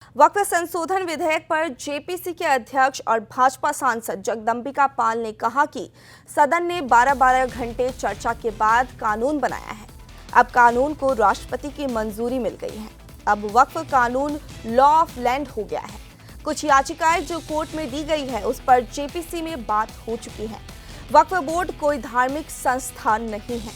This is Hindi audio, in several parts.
वक्फ संशोधन विधेयक पर जेपीसी के अध्यक्ष और भाजपा सांसद जगदंबिका पाल ने कहा कि सदन ने 12-12 घंटे चर्चा के बाद कानून बनाया है। अब कानून को राष्ट्रपति की मंजूरी मिल गई है। अब वक्फ कानून लॉ ऑफ लैंड हो गया है। कुछ याचिकाएं जो कोर्ट में दी गई है उस पर जेपीसी में बात हो चुकी है। वक्फ बोर्ड कोई धार्मिक संस्थान नहीं है।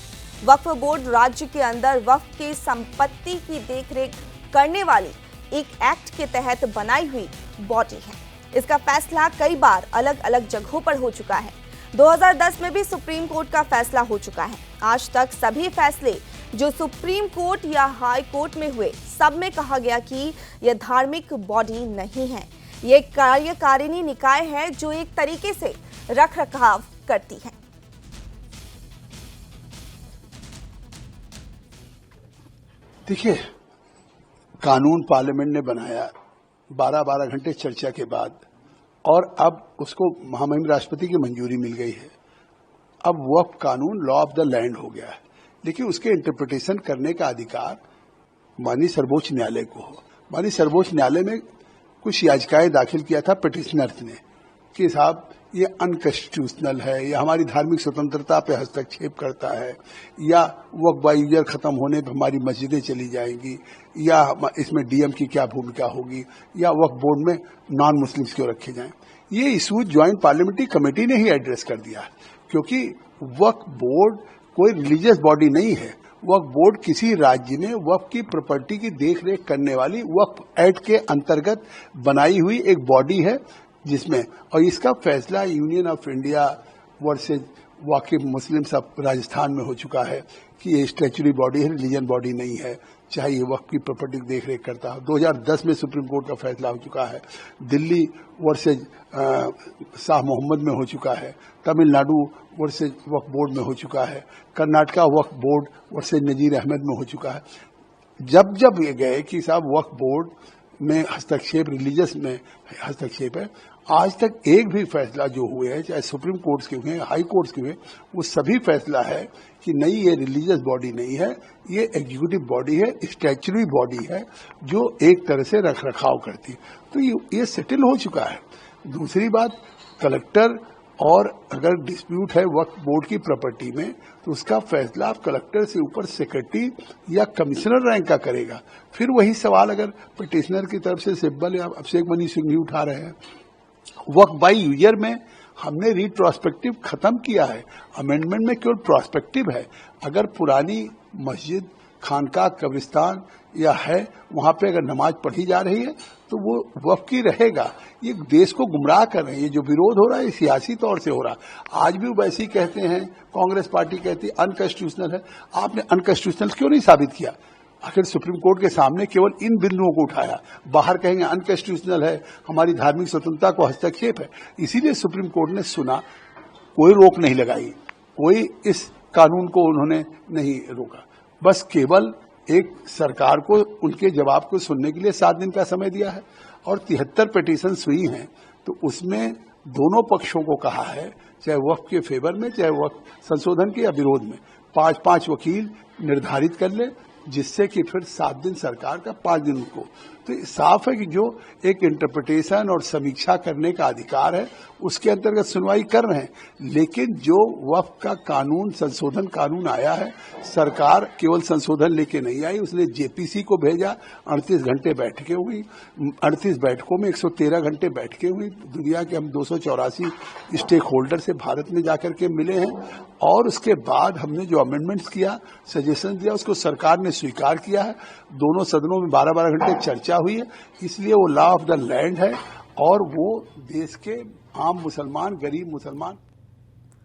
वक्फ बोर्ड राज्य के अंदर वक्फ की संपत्ति की देखरेख करने वाली एक एक्ट के तहत बनाई हुई बॉडी है। इसका फैसला कई बार अलग अलग जगहों पर हो चुका है। 2010 में भी सुप्रीम कोर्ट का फैसला हो चुका है। आज तक सभी फैसले जो सुप्रीम कोर्ट या हाई कोर्ट में हुए, सब में कहा गया कि यह धार्मिक बॉडी नहीं है। ये कार्यकारिणी निकाय है जो एक तरीके से रखरखाव करती है। देखिए, कानून पार्लियामेंट ने बनाया 12-12 घंटे चर्चा के बाद, और अब उसको महामहिम राष्ट्रपति की मंजूरी मिल गई है। अब वक्फ कानून लॉ ऑफ द लैंड हो गया है, लेकिन उसके इंटरप्रिटेशन करने का अधिकार माननीय सर्वोच्च न्यायालय को हो। माननीय सर्वोच्च न्यायालय में कुछ याचिकाएं दाखिल किया था पिटिशनर्स ने कि साहब ये अनकॉन्स्टिट्यूशनल है, या हमारी धार्मिक स्वतंत्रता पे हस्तक्षेप करता है, या वक्फ बाय यूजर खत्म होने पर हमारी मस्जिदें चली जाएंगी, या इसमें डीएम की क्या भूमिका होगी, या वक्फ बोर्ड में नॉन मुस्लिम्स क्यों रखे जाएं। ये इशू ज्वाइंट पार्लियामेंट्री कमेटी ने ही एड्रेस कर दिया, क्योंकि वक्फ बोर्ड कोई रिलीजियस बॉडी नहीं है। वक्फ बोर्ड किसी राज्य में वक्फ की प्रॉपर्टी की देखरेख करने वाली वक्फ एक्ट के अंतर्गत बनाई हुई एक बॉडी है, जिसमें और इसका फैसला यूनियन ऑफ इंडिया वर्सेज वाकिफ मुस्लिम्स ऑफ राजस्थान में हो चुका है कि ये स्टैच्यूटरी बॉडी है, रिलीजन बॉडी नहीं है, चाहे ये वक्फ की प्रॉपर्टी की देखरेख करता हो। 2010 में सुप्रीम कोर्ट का फैसला हो चुका है। दिल्ली वर्सेज शाह मोहम्मद में हो चुका है। तमिलनाडु वर्सेज वक्फ बोर्ड में हो चुका है। कर्नाटका वक्फ बोर्ड वर्सेज नजीर अहमद में हो चुका है। जब जब ये गए कि साहब वक्फ बोर्ड में हस्तक्षेप, रिलीजियस में हस्तक्षेप है, आज तक एक भी फैसला जो हुए हैं, चाहे सुप्रीम कोर्ट्स के हुए, हाई कोर्ट्स के हुए, वो सभी फैसला है कि नहीं, ये रिलीजियस बॉडी नहीं है, ये एग्जीक्यूटिव बॉडी है, स्टैच्यूटरी बॉडी है जो एक तरह से रखरखाव करती है। तो ये सेटल हो चुका है। दूसरी बात, कलेक्टर और अगर डिस्प्यूट है वक्फ बोर्ड की प्रॉपर्टी में, तो उसका फैसला आप कलेक्टर से ऊपर सेक्रेटरी या कमिश्नर रैंक का करेगा। फिर वही सवाल अगर पिटिशनर की तरफ से सिब्बल या अभिषेक मनी सिंह भी उठा रहे हैं, वक्फ बाय यूजर में हमने रिट्रोस्पेक्टिव खत्म किया है। अमेंडमेंट में केवल प्रोस्पेक्टिव है। अगर पुरानी मस्जिद, खानका, कब्रिस्तान या है, वहां पे अगर नमाज पढ़ी जा रही है तो वो वक्फ की रहेगा। ये देश को गुमराह कर रहे हैं। ये जो विरोध हो रहा है सियासी तौर से हो रहा है। आज भी वो वैसे ही कहते हैं, कांग्रेस पार्टी कहती है अनकॉन्स्टिट्यूशनल है। आपने अनकॉन्स्टिट्यूशनल क्यों नहीं साबित किया? आखिर सुप्रीम कोर्ट के सामने केवल इन बिंदुओं को उठाया, बाहर कहेंगे अनकॉन्स्टिट्यूशनल है, हमारी धार्मिक स्वतंत्रता को हस्तक्षेप है। इसीलिए सुप्रीम कोर्ट ने सुना, कोई रोक नहीं लगाई, कोई इस कानून को उन्होंने नहीं रोका। बस केवल एक सरकार को उनके जवाब को सुनने के लिए 7 दिन का समय दिया है, और 73 पिटीशन हुई हैं। तो उसमें दोनों पक्षों को कहा है, चाहे वक्फ के फेवर में, चाहे वक्फ संशोधन के या विरोध में, 5-5 वकील निर्धारित कर ले, जिससे कि फिर 7 दिन सरकार का, 5 दिन उनको। तो साफ है कि जो एक इंटरप्रिटेशन और समीक्षा करने का अधिकार है, उसके अंतर्गत सुनवाई कर रहे हैं। लेकिन जो वक्फ का कानून, संशोधन कानून आया है, सरकार केवल संशोधन लेके नहीं आई, उसने जेपीसी को भेजा। 38 घंटे बैठकें हुई। 38 बैठकों में 113 घंटे बैठकें हुई। दुनिया के हम 284 स्टेक होल्डर से भारत में जाकर के मिले हैं, और उसके बाद हमने जो अमेंडमेंट्स किया, सजेशन दिया, उसको सरकार ने स्वीकार किया है। दोनों सदनों में 12-12 घंटे चर्चा हुई है। इसलिए वो लॉ ऑफ द लैंड है, और वो देश के आम मुसलमान, गरीब मुसलमान